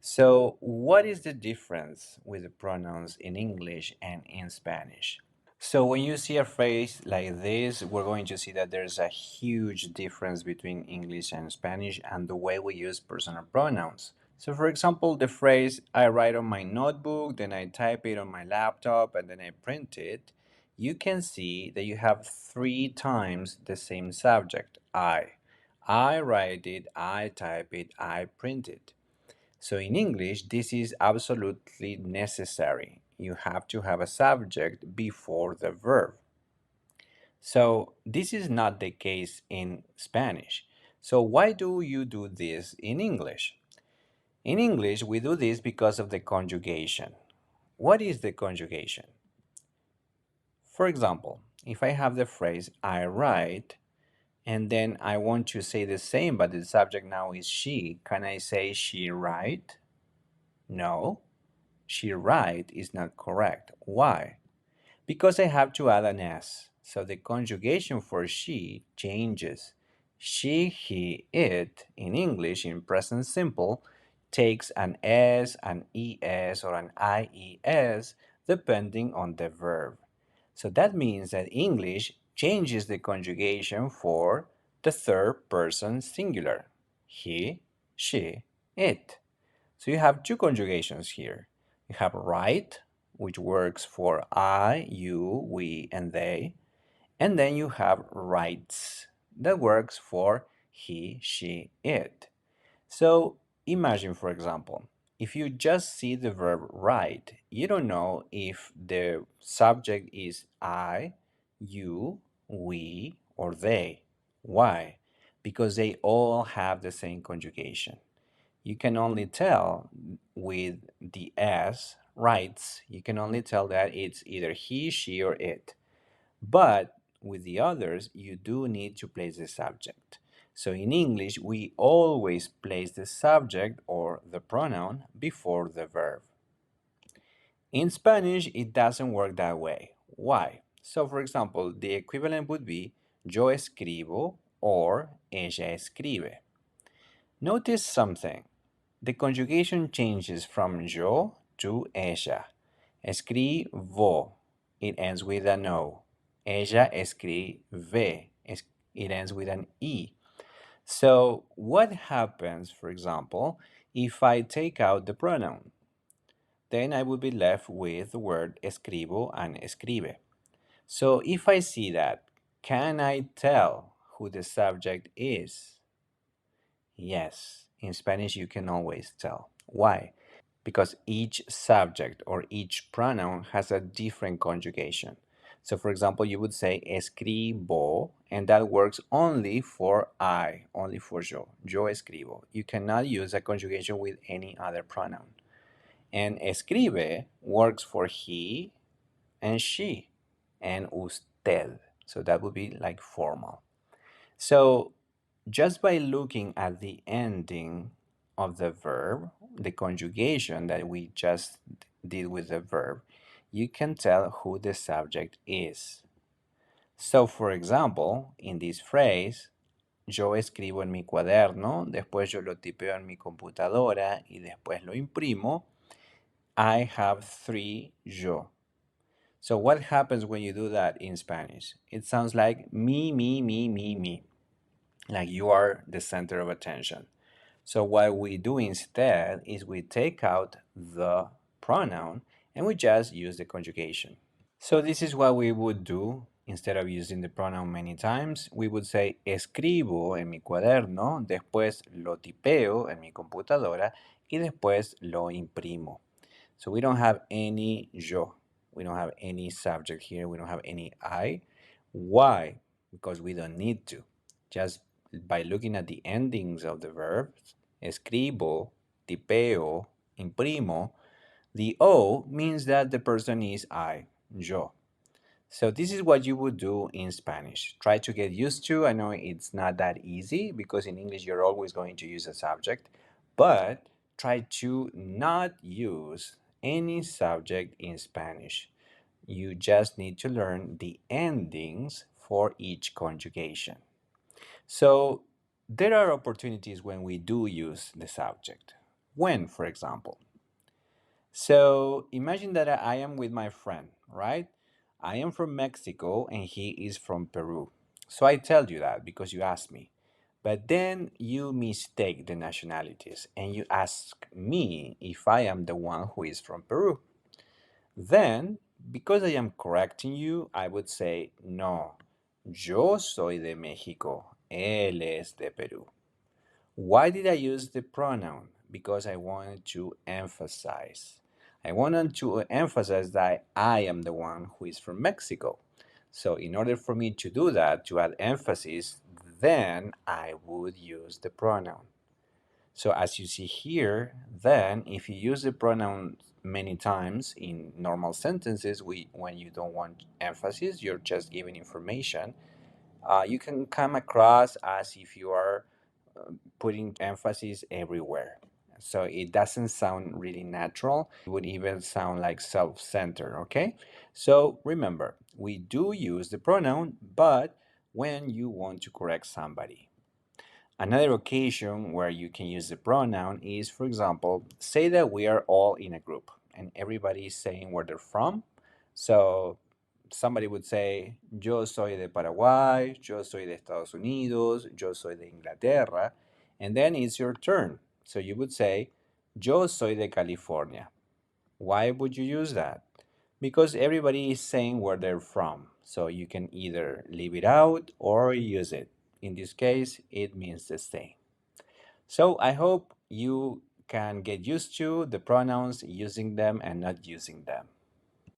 So, what is the difference with the pronouns in English and in Spanish? So, when you see a phrase like this, we're going to see that there's a huge difference between English and Spanish and the way we use personal pronouns. So, for example, the phrase I write on my notebook, then I type it on my laptop, and then I print it, you can see that you have three times the same subject, I. I write it, I type it, I print it. So in English, this is absolutely necessary. You have to have a subject before the verb. So this is not the case in Spanish. So why do you do this in English? In English, we do this because of the conjugation. What is the conjugation? For example, if I have the phrase I write, and then I want to say the same, but the subject now is she, can I say she write? No. She write is not correct. Why? Because I have to add an S. So the conjugation for she changes. She, he, it in English in present simple takes an S, an ES, or an IES depending on the verb. So that means that English changes the conjugation for the third person singular. He, she, it. So you have two conjugations here. You have write, which works for I, you, we, and they. And then you have writes, that works for he, she, it. So imagine, for example, if you just see the verb write, you don't know if the subject is I, you, we, or they. Why? Because they all have the same conjugation. You can only tell with the S, writes, you can only tell that it's either he, she, or it. But with the others, you do need to place the subject. So in English, we always place the subject or the pronoun before the verb. In Spanish, it doesn't work that way. Why? So for example, the equivalent would be yo escribo or ella escribe. Notice something. The conjugation changes from yo to ella. Escribo. It ends with an O. Ella escribe. It ends with an E. So what happens, for example, if I take out the pronoun? Then I would be left with the word escribo and escribe. So if I see that, can I tell who the subject is? Yes, in Spanish you can always tell. Why? Because each subject or each pronoun has a different conjugation. So, for example, you would say escribo, and that works only for I, only for yo. Yo escribo. You cannot use a conjugation with any other pronoun. And escribe works for he and she and usted. So that would be like formal. So just by looking at the ending of the verb, the conjugation that we just did with the verb, you can tell who the subject is. So, for example, in this phrase, yo escribo en mi cuaderno, después yo lo tipeo en mi computadora y después lo imprimo, I have three yo. So, what happens when you do that in Spanish? It sounds like me, me, me, me, me, like you are the center of attention. So what we do instead is we take out the pronoun and we just use the conjugation. So this is what we would do instead of using the pronoun many times. We would say escribo en mi cuaderno, después lo tipeo en mi computadora y después lo imprimo. So we don't have any yo. We don't have any subject here. We don't have any I. Why? Because we don't need to. Just by looking at the endings of the verbs, escribo, tipeo, imprimo, the O means that the person is I, yo. So this is what you would do in Spanish. Try to get used to. I know it's not that easy because in English you're always going to use a subject, but try to not use any subject in Spanish. You just need to learn the endings for each conjugation. So there are opportunities when we do use the subject. when, for example. So imagine that I am with my friend, right? I am from Mexico and he is from Peru. So I tell you that because you asked me. But then you mistake the nationalities and you ask me if I am the one who is from Peru. Then, because I am correcting you, I would say, no, yo soy de México, él es de Perú. Why did I use the pronoun? Because I wanted to emphasize. I wanted to emphasize that I am the one who is from Mexico. So, in order for me to do that, to add emphasis, then I would use the pronoun. So, as you see here, then if you use the pronoun many times in normal sentences, when you don't want emphasis, you're just giving information, you can come across as if you are putting emphasis everywhere. So it doesn't sound really natural. It would even sound like self centered, okay? So remember, we do use the pronoun, but when you want to correct somebody. Another occasion where you can use the pronoun is, for example, say that we are all in a group and everybody is saying where they're from. So somebody would say, yo soy de Paraguay, yo soy de Estados Unidos, yo soy de Inglaterra, and then it's your turn. So you would say, yo soy de California. Why would you use that? Because everybody is saying where they're from. So you can either leave it out or use it. In this case, it means the same. So I hope you can get used to the pronouns, using them and not using them.